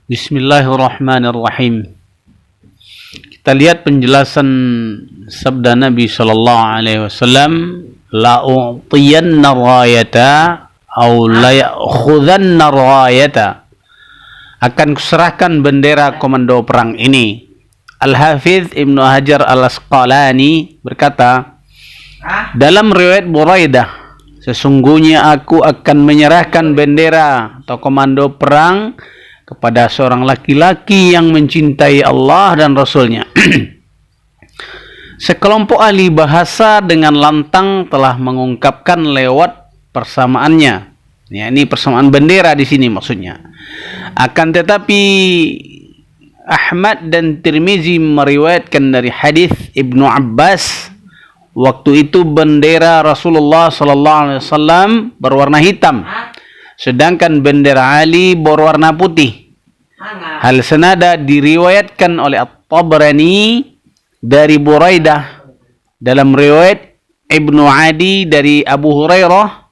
Bismillahirrahmanirrahim. Kita lihat penjelasan sabda Nabi sallallahu alaihi wasallam, la u'tiyanna rayata au la ya'khudhanna rayata. Akan kuserahkan bendera komando perang ini. Al-Hafidz Ibnu Hajar Al-Asqalani berkata, dalam riwayat Buraidah, sesungguhnya aku akan menyerahkan bendera atau komando perang kepada seorang laki-laki yang mencintai Allah dan Rasulnya. Sekelompok ahli bahasa dengan lantang telah mengungkapkan lewat persamaannya. Ya, ini persamaan bendera di sini maksudnya. Akan tetapi Ahmad dan Tirmizi meriwayatkan dari hadis Ibnu Abbas, waktu itu bendera Rasulullah sallallahu alaihi wasallam berwarna hitam, sedangkan bendera Ali berwarna putih. Hal senada diriwayatkan oleh At-Tabrani dari Buraidah dalam riwayat Ibnu Adi dari Abu Hurairah.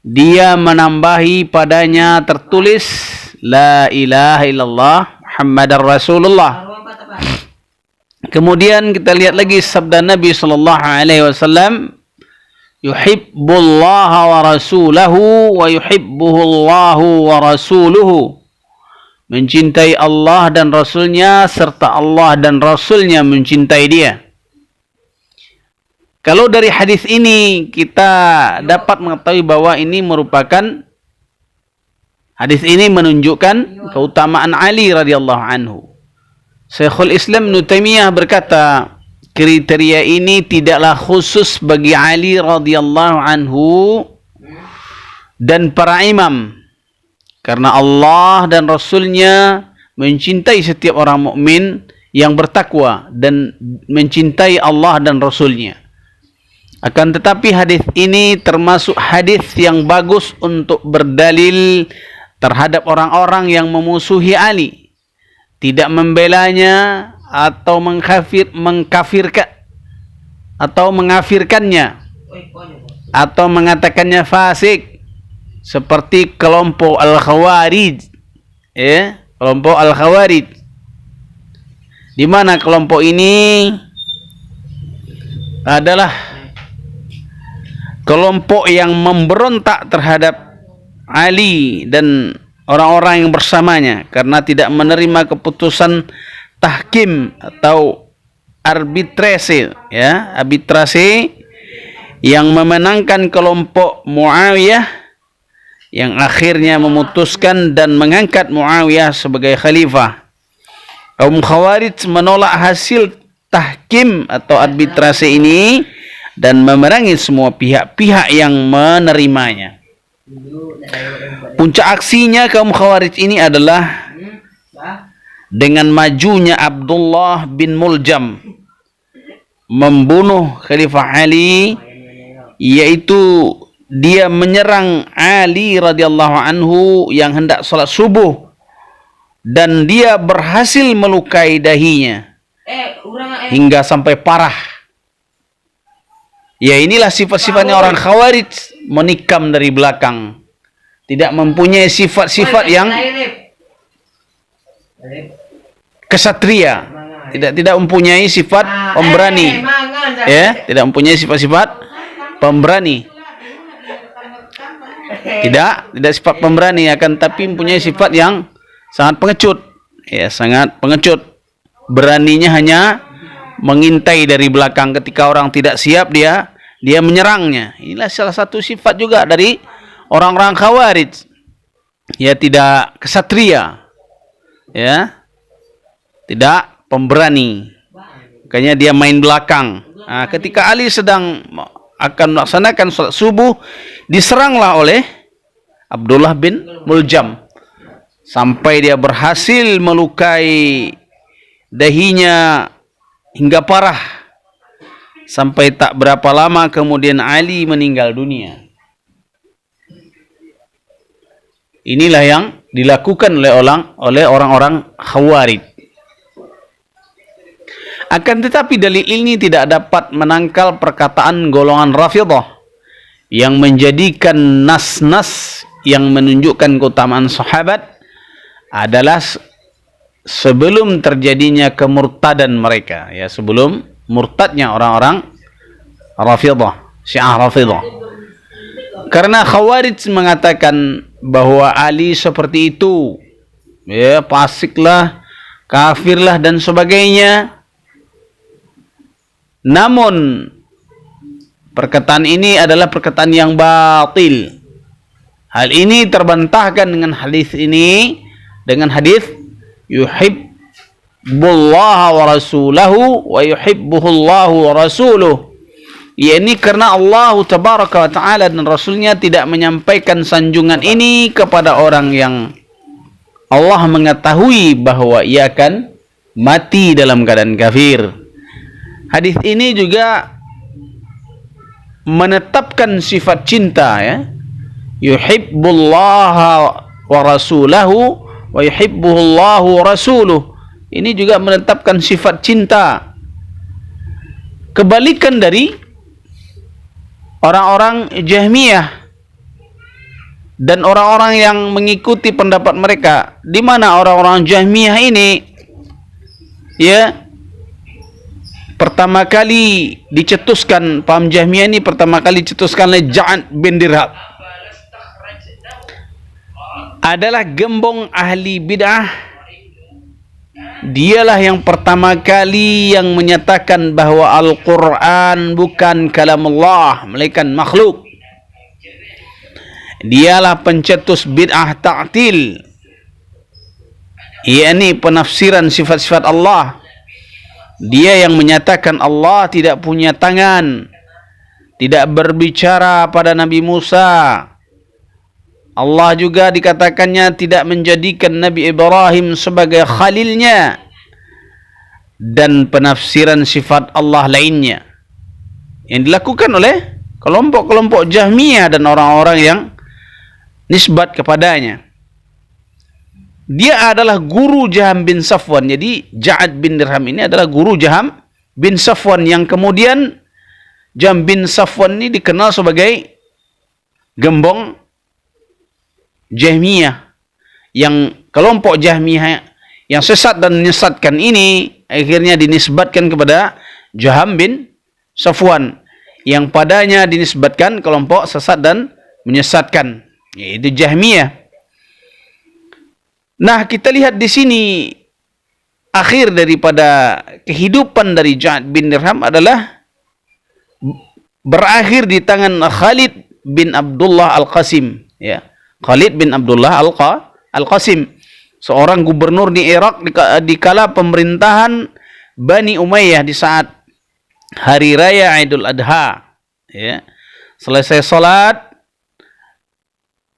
Dia menambahi padanya tertulis La ilaha illallah Muhammadar Rasulullah. Kemudian kita lihat lagi sabda Nabi sallallahu alaihi wasallam, yuhibbullaha wa rasulahu wa yuhibbuhullahu wa rasuluhu. Mencintai Allah dan Rasulnya serta Allah dan Rasulnya mencintai dia. Kalau dari hadis ini kita dapat mengetahui bahwa ini merupakan, hadis ini menunjukkan keutamaan Ali radhiyallahu anhu. Syekhul Islam Ibnu Taimiyah berkata, kriteria ini tidaklah khusus bagi Ali radhiyallahu anhu dan para imam, karena Allah dan Rasulnya mencintai setiap orang mukmin yang bertakwa dan mencintai Allah dan Rasulnya. Akan tetapi hadis ini termasuk hadis yang bagus untuk berdalil terhadap orang-orang yang memusuhi Ali, tidak membelanya atau mengkafirkan atau mengafirkannya atau mengatakannya fasik, seperti kelompok Al-Khawarij, kelompok Al-Khawarij, di mana kelompok ini adalah kelompok yang memberontak terhadap Ali dan orang-orang yang bersamanya karena tidak menerima keputusan tahkim atau arbitrase, arbitrase yang memenangkan kelompok Muawiyah, yang akhirnya memutuskan dan mengangkat Muawiyah sebagai khalifah. Kaum Khawarij menolak hasil tahkim atau arbitrase ini dan memerangi semua pihak-pihak yang menerimanya. Puncak aksinya kaum Khawarij ini adalah dengan majunya Abdullah bin Muljam membunuh Khalifah Ali, yaitu dia menyerang Ali radhiyallahu anhu yang hendak salat subuh dan dia berhasil melukai dahinya hingga sampai parah. Ya, inilah sifat-sifatnya orang Khawarij, menikam dari belakang, tidak mempunyai sifat-sifat yang kesatria, tidak mempunyai sifat pemberani, tidak mempunyai sifat-sifat pemberani, tidak sifat pemberani, akan tapi mempunyai sifat yang sangat pengecut, sangat pengecut. Beraninya hanya mengintai dari belakang, ketika orang tidak siap dia menyerangnya. Inilah salah satu sifat juga dari orang-orang Khawarij. Ya, tidak kesatria, tidak pemberani. Makanya dia main belakang. Nah, ketika Ali sedang akan melaksanakan salat subuh, diseranglah oleh Abdullah bin Muljam sampai dia berhasil melukai dahinya hingga parah, sampai tak berapa lama kemudian Ali meninggal dunia. Inilah yang dilakukan oleh orang-orang Khawarij. Akan tetapi dalil ini tidak dapat menangkal perkataan golongan Rafidhah yang menjadikan nas-nas yang menunjukkan keutamaan sahabat adalah sebelum terjadinya kemurtadan mereka, ya, sebelum murtadnya orang-orang Rafidhah, Syiah Rafidhah. Karena Khawarij mengatakan bahwa Ali seperti itu, ya, fasiklah, kafirlah dan sebagainya. Namun perkataan ini adalah perkataan yang batil. Hal ini terbantahkan dengan hadis ini, dengan hadis yuhibbullaha wa rasulahu wa yuhibbuhullahu wa rasuluh. Ini karena Allah tabaraka wa ta'ala dan Rasulnya tidak menyampaikan sanjungan ini kepada orang yang Allah mengetahui bahwa ia akan mati dalam keadaan kafir. Hadis ini juga menetapkan sifat cinta, ya. Yuhibbullaha wa rasulahu wa yuhibbuhullahu wa rasuluh. Ini juga menetapkan sifat cinta. Kebalikan dari orang-orang Jahmiyah dan orang-orang yang mengikuti pendapat mereka, di mana orang-orang Jahmiyah ini, ya, pertama kali dicetuskan, paham Jahmiyah ini pertama kali dicetuskan oleh Ja'ad bin Dirham, adalah gembong ahli bid'ah. Dialah yang pertama kali yang menyatakan bahwa Al-Quran bukan kalamullah, melainkan makhluk. Dialah pencetus bid'ah ta'til, yakni penafsiran sifat-sifat Allah. Dia yang menyatakan Allah tidak punya tangan, tidak berbicara pada Nabi Musa. Allah juga dikatakannya tidak menjadikan Nabi Ibrahim sebagai khalilnya, dan penafsiran sifat Allah lainnya yang dilakukan oleh kelompok-kelompok Jahmiyah dan orang-orang yang nisbat kepadanya. Dia adalah guru Jaham bin Safwan. Jadi Ja'ad bin Dirham ini adalah guru Jaham bin Safwan, yang kemudian Jaham bin Safwan ini dikenal sebagai gembong Jahmiyah. Yang kelompok Jahmiyah yang sesat dan menyesatkan ini akhirnya dinisbatkan kepada Jaham bin Safwan, yang padanya dinisbatkan kelompok sesat dan menyesatkan, yaitu Jahmiyah. Nah, kita lihat di sini akhir daripada kehidupan dari Ja'ad bin Dirham adalah berakhir di tangan Khalid bin Abdullah Al-Qasim, ya. Khalid bin Abdullah Al-Qasim, seorang gubernur di Irak di kala pemerintahan Bani Umayyah di saat hari raya Idul Adha, ya. Selesai salat,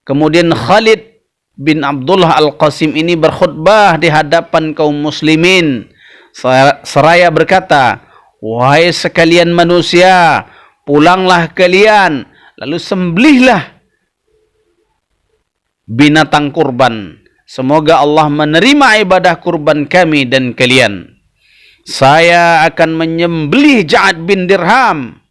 kemudian Khalid bin Abdullah Al-Qasim ini berkhutbah di hadapan kaum muslimin seraya berkata, "Wahai sekalian manusia, pulanglah kalian lalu sembelihlah binatang kurban. Semoga Allah menerima ibadah kurban kami dan kalian. Saya akan menyembelih Ja'ad bin Dirham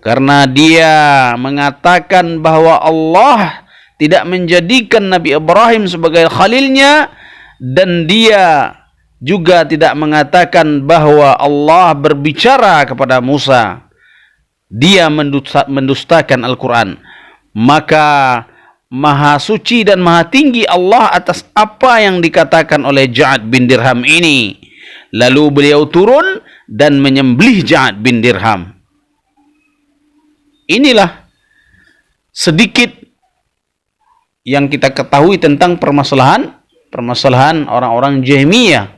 karena dia mengatakan bahwa Allah tidak menjadikan Nabi Ibrahim sebagai khalilnya, dan dia juga tidak mengatakan bahwa Allah berbicara kepada Musa. Dia mendustakan Al-Quran. Maka Maha Suci dan Maha Tinggi Allah atas apa yang dikatakan oleh Ja'ad bin Dirham ini." Lalu beliau turun dan menyembelih Ja'ad bin Dirham. Inilah sedikit yang kita ketahui tentang permasalahan orang-orang Jahmiyah